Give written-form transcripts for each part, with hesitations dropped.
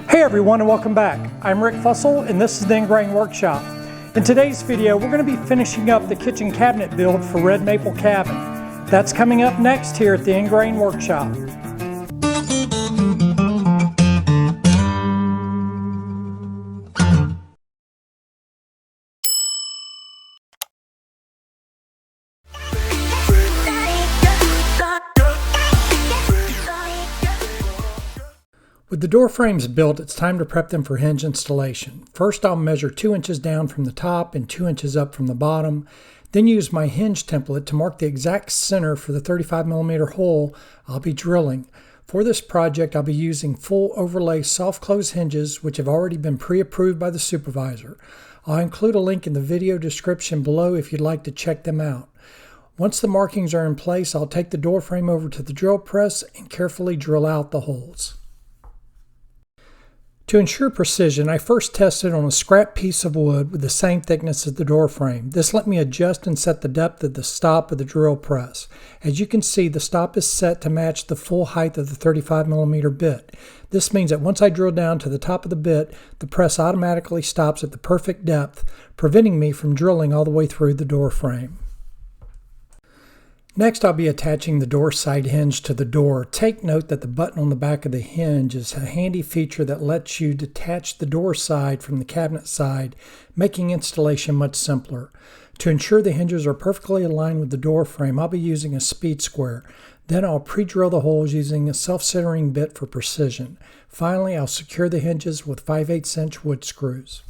Hey everyone, and welcome back. I'm Rick Fussell and this is the Ingrain Workshop. In today's video we're going to be finishing up the kitchen cabinet build for Red Maple Cabin. That's coming up next here at the Ingrain Workshop. With the door frames built, it's time to prep them for hinge installation. First, I'll measure 2 inches down from the top and 2 inches up from the bottom, then use my hinge template to mark the exact center for the 35mm hole I'll be drilling. For this project, I'll be using full overlay soft close hinges, which have already been pre-approved by the supervisor. I'll include a link in the video description below if you'd like to check them out. Once the markings are in place, I'll take the door frame over to the drill press and carefully drill out the holes. To ensure precision, I first tested on a scrap piece of wood with the same thickness as the door frame. This let me adjust and set the depth of the stop of the drill press. As you can see, the stop is set to match the full height of the 35mm bit. This means that once I drill down to the top of the bit, the press automatically stops at the perfect depth, preventing me from drilling all the way through the door frame. Next, I'll be attaching the door side hinge to the door. Take note that the button on the back of the hinge is a handy feature that lets you detach the door side from the cabinet side, making installation much simpler. To ensure the hinges are perfectly aligned with the door frame, I'll be using a speed square. Then I'll pre-drill the holes using a self-centering bit for precision. Finally, I'll secure the hinges with 5/8" wood screws.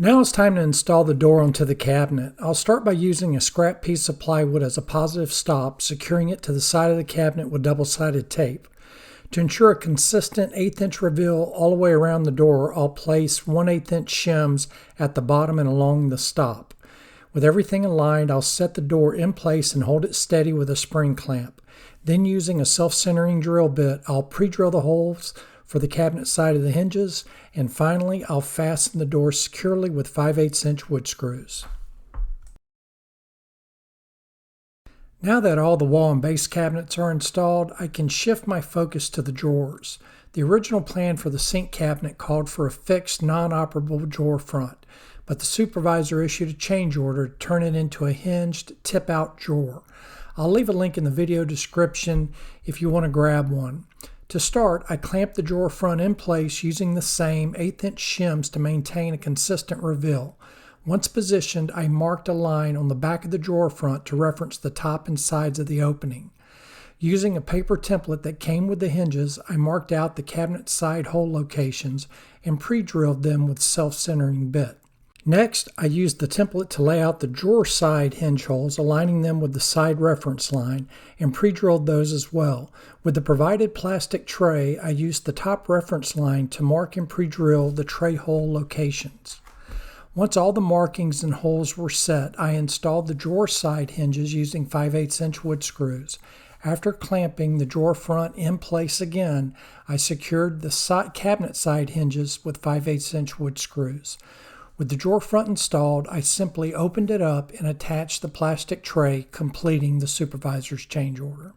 Now it's time to install the door onto the cabinet. I'll start by using a scrap piece of plywood as a positive stop, securing it to the side of the cabinet with double-sided tape. To ensure a consistent 1/8" reveal all the way around the door, I'll place 1/8" shims at the bottom and along the stop. With everything aligned, I'll set the door in place and hold it steady with a spring clamp. Then using a self-centering drill bit, I'll pre-drill the holes for the cabinet side of the hinges, and finally I'll fasten the door securely with 5/8" wood screws. Now that all the wall and base cabinets are installed, I can shift my focus to the drawers. The original plan for the sink cabinet called for a fixed, non-operable drawer front, but the supervisor issued a change order to turn it into a hinged, tip-out drawer. I'll leave a link in the video description if you want to grab one. To start, I clamped the drawer front in place using the same 1/8" shims to maintain a consistent reveal. Once positioned, I marked a line on the back of the drawer front to reference the top and sides of the opening. Using a paper template that came with the hinges, I marked out the cabinet side hole locations and pre-drilled them with self-centering bit. Next, I used the template to lay out the drawer side hinge holes, aligning them with the side reference line, and pre-drilled those as well. With the provided plastic tray, I used the top reference line to mark and pre-drill the tray hole locations. Once all the markings and holes were set, I installed the drawer side hinges using 5/8" wood screws. After clamping the drawer front in place again, I secured the cabinet side hinges with 5/8" wood screws. With the drawer front installed, I simply opened it up and attached the plastic tray, completing the supervisor's change order.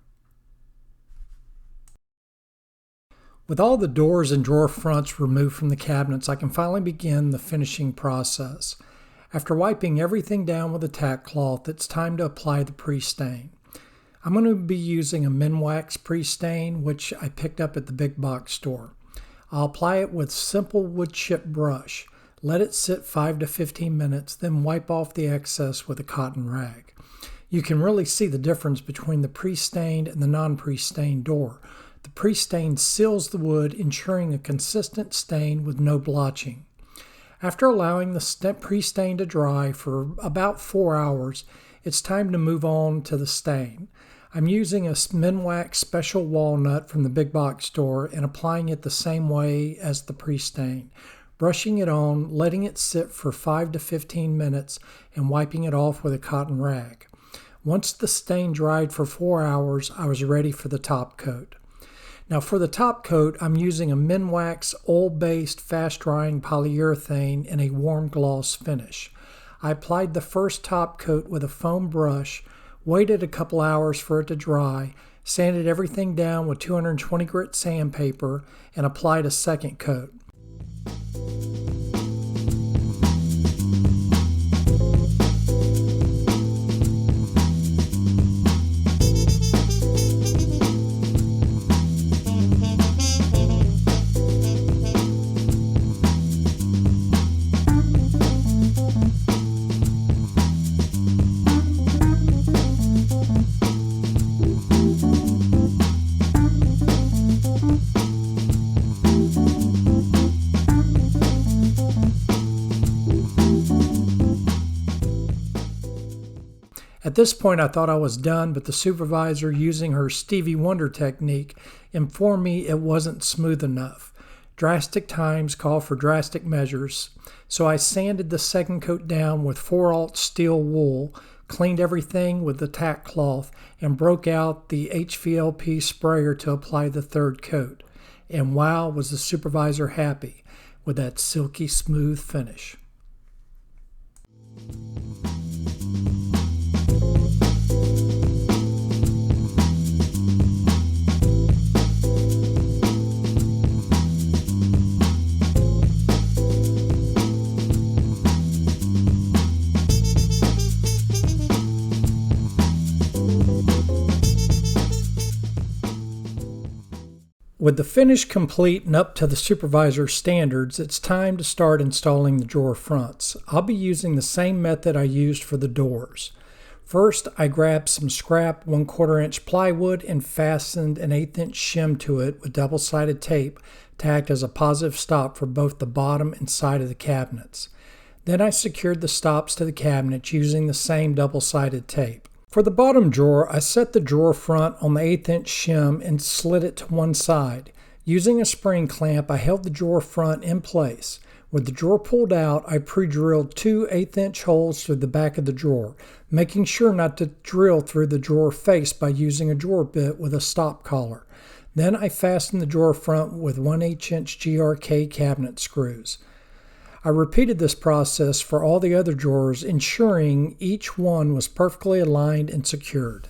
With all the doors and drawer fronts removed from the cabinets, I can finally begin the finishing process. After wiping everything down with a tack cloth, it's time to apply the pre-stain. I'm going to be using a Minwax pre-stain, which I picked up at the big box store. I'll apply it with simple wood chip brush. Let it sit 5 to 15 minutes, then wipe off the excess with a cotton rag. You can really see the difference between the pre-stained and the non-pre-stained door. The pre-stain seals the wood, ensuring a consistent stain with no blotching. After allowing the pre-stain to dry for about 4 hours, it's time to move on to the stain. I'm using a Minwax Special Walnut from the big box store and applying it the same way as the pre-stain. Brushing it on, letting it sit for 5 to 15 minutes, and wiping it off with a cotton rag. Once the stain dried for 4 hours, I was ready for the top coat. Now for the top coat, I'm using a Minwax oil-based fast-drying polyurethane in a warm gloss finish. I applied the first top coat with a foam brush, waited a couple hours for it to dry, sanded everything down with 220 grit sandpaper, and applied a second coat. At this point, I thought I was done, but the supervisor, using her Stevie Wonder technique, informed me it wasn't smooth enough. Drastic times call for drastic measures, so I sanded the second coat down with 4/0 steel wool, cleaned everything with the tack cloth, and broke out the HVLP sprayer to apply the third coat. And wow, was the supervisor happy with that silky smooth finish. With the finish complete and up to the supervisor's standards, it's time to start installing the drawer fronts. I'll be using the same method I used for the doors. First, I grabbed some scrap 1/4 inch plywood and fastened an 1/8 inch shim to it with double-sided tape to act as a positive stop for both the bottom and side of the cabinets. Then I secured the stops to the cabinets using the same double-sided tape. For the bottom drawer, I set the drawer front on the 1/8 inch shim and slid it to one side. Using a spring clamp, I held the drawer front in place. With the drawer pulled out, I pre-drilled 2 1/8 inch holes through the back of the drawer, making sure not to drill through the drawer face by using a drawer bit with a stop collar. Then I fastened the drawer front with 1/8 inch GRK cabinet screws. I repeated this process for all the other drawers, ensuring each one was perfectly aligned and secured.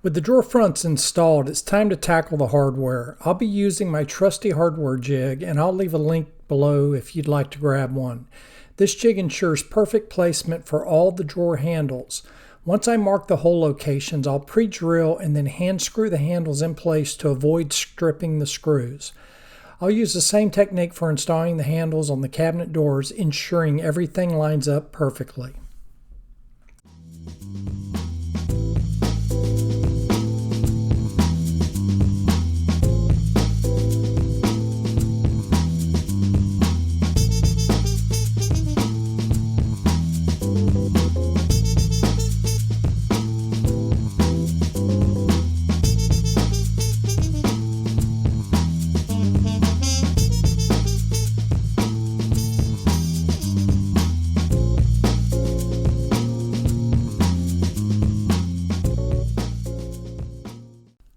With the drawer fronts installed, it's time to tackle the hardware. I'll be using my trusty hardware jig, and I'll leave a link below if you'd like to grab one. This jig ensures perfect placement for all the drawer handles. Once I mark the hole locations, I'll pre-drill and then hand screw the handles in place to avoid stripping the screws. I'll use the same technique for installing the handles on the cabinet doors, ensuring everything lines up perfectly.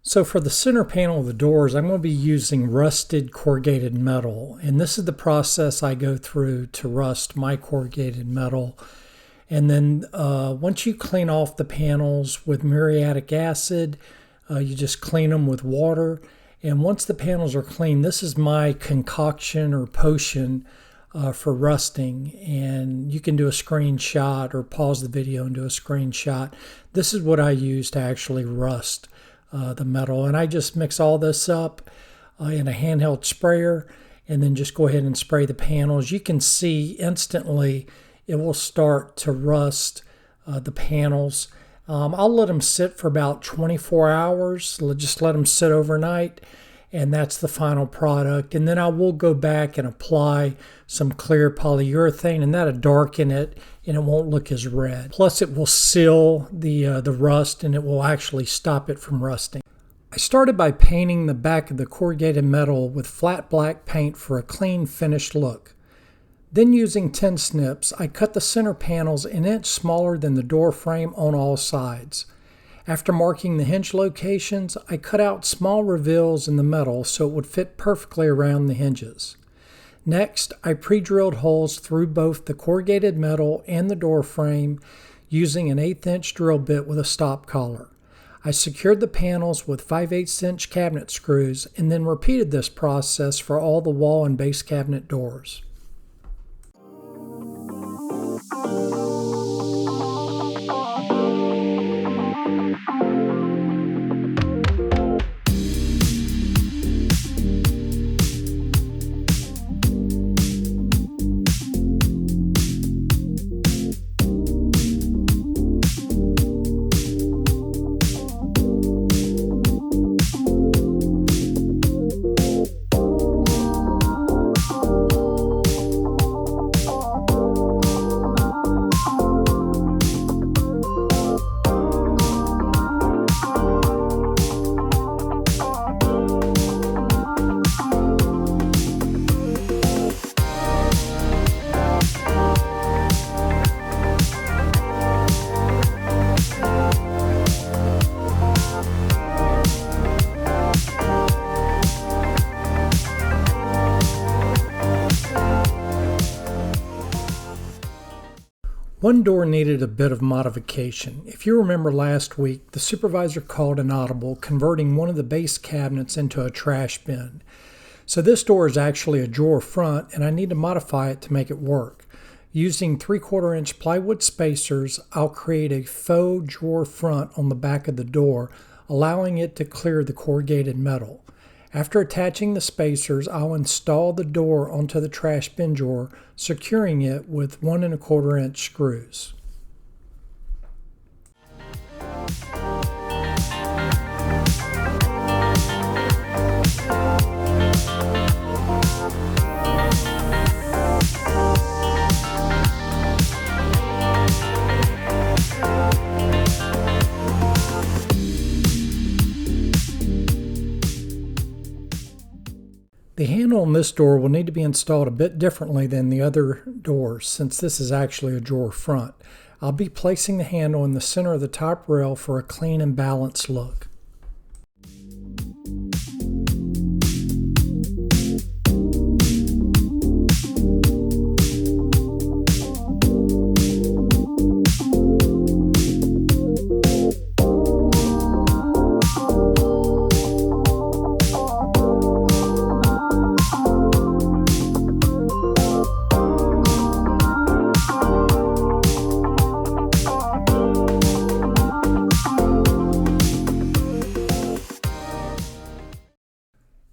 So for the center panel of the doors, I'm going to be using rusted corrugated metal. And this is the process I go through to rust my corrugated metal. And then once you clean off the panels with muriatic acid, you just clean them with water. And once the panels are clean, this is my concoction or potion for rusting. And you can do a screenshot or pause the video and do a screenshot. This is what I use to actually rust the metal, and I just mix all this up in a handheld sprayer, and then just go ahead and spray the panels. You can see instantly it will start to rust the panels. I'll let them sit for about 24 hours. Just let them sit overnight, and that's the final product. And then I will go back and apply some clear polyurethane, and that'll darken it, and it won't look as red. Plus, it will seal the rust, and it will actually stop it from rusting. I started by painting the back of the corrugated metal with flat black paint for a clean, finished look. Then using tin snips, I cut the center panels an inch smaller than the door frame on all sides. After marking the hinge locations, I cut out small reveals in the metal so it would fit perfectly around the hinges. Next, I pre-drilled holes through both the corrugated metal and the door frame using an 1/8 inch drill bit with a stop collar. I secured the panels with 5/8 inch cabinet screws and then repeated this process for all the wall and base cabinet doors. One door needed a bit of modification. If you remember last week, the supervisor called an audible, converting one of the base cabinets into a trash bin. So this door is actually a drawer front, and I need to modify it to make it work. Using 3/4 inch plywood spacers, I'll create a faux drawer front on the back of the door, allowing it to clear the corrugated metal. After attaching the spacers, I'll install the door onto the trash bin drawer, securing it with 1 1/4 inch screws. The handle on this door will need to be installed a bit differently than the other doors, since this is actually a drawer front. I'll be placing the handle in the center of the top rail for a clean and balanced look.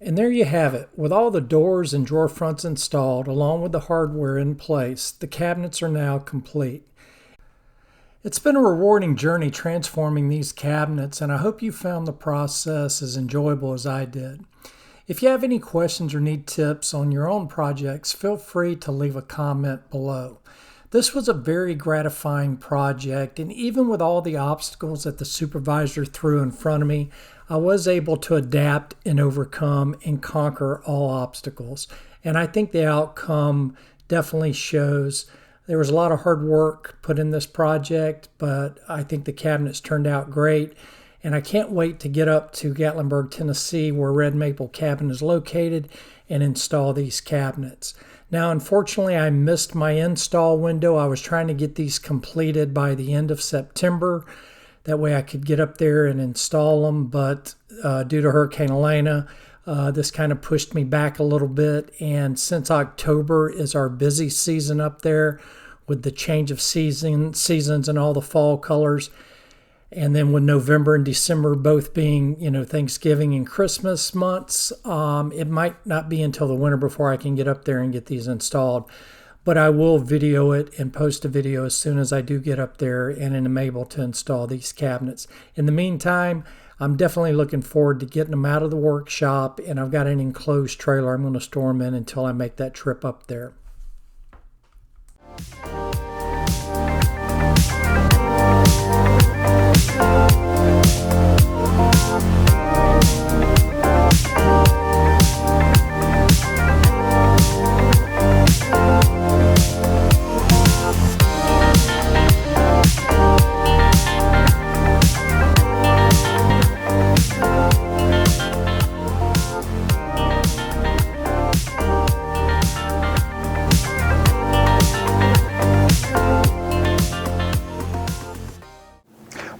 And there you have it. With all the doors and drawer fronts installed, along with the hardware in place, the cabinets are now complete. It's been a rewarding journey transforming these cabinets, and I hope you found the process as enjoyable as I did. If you have any questions or need tips on your own projects, feel free to leave a comment below. This was a very gratifying project, and even with all the obstacles that the supervisor threw in front of me, I was able to adapt and overcome and conquer all obstacles. And I think the outcome definitely shows there was a lot of hard work put in this project, but I think the cabinets turned out great. And I can't wait to get up to Gatlinburg, Tennessee, where Red Maple Cabin is located, and install these cabinets. Now, unfortunately, I missed my install window. I was trying to get these completed by the end of September. That way I could get up there and install them, but due to Hurricane Elena, this kind of pushed me back a little bit. And since October is our busy season up there with the change of seasons and all the fall colors, And then with November and December both being, Thanksgiving and Christmas months, it might not be until the winter before I can get up there and get these installed. But I will video it and post a video as soon as I do get up there and am able to install these cabinets. In the meantime, I'm definitely looking forward to getting them out of the workshop, and I've got an enclosed trailer I'm going to store them in until I make that trip up there.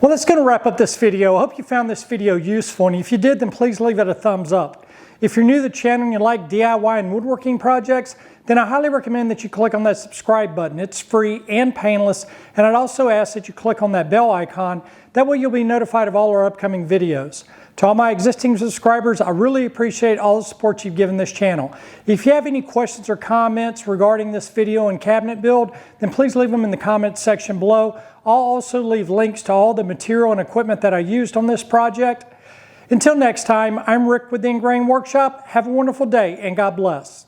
Well, that's going to wrap up this video. I hope you found this video useful, and if you did, then please leave it a thumbs up. If you're new to the channel and you like DIY and woodworking projects, then I highly recommend that you click on that subscribe button. It's free and painless, and I'd also ask that you click on that bell icon. That way you'll be notified of all our upcoming videos. To all my existing subscribers, I really appreciate all the support you've given this channel. If you have any questions or comments regarding this video and cabinet build, then please leave them in the comments section below. I'll also leave links to all the material and equipment that I used on this project. Until next time, I'm Rick with the Ingrain Workshop. Have a wonderful day, and God bless.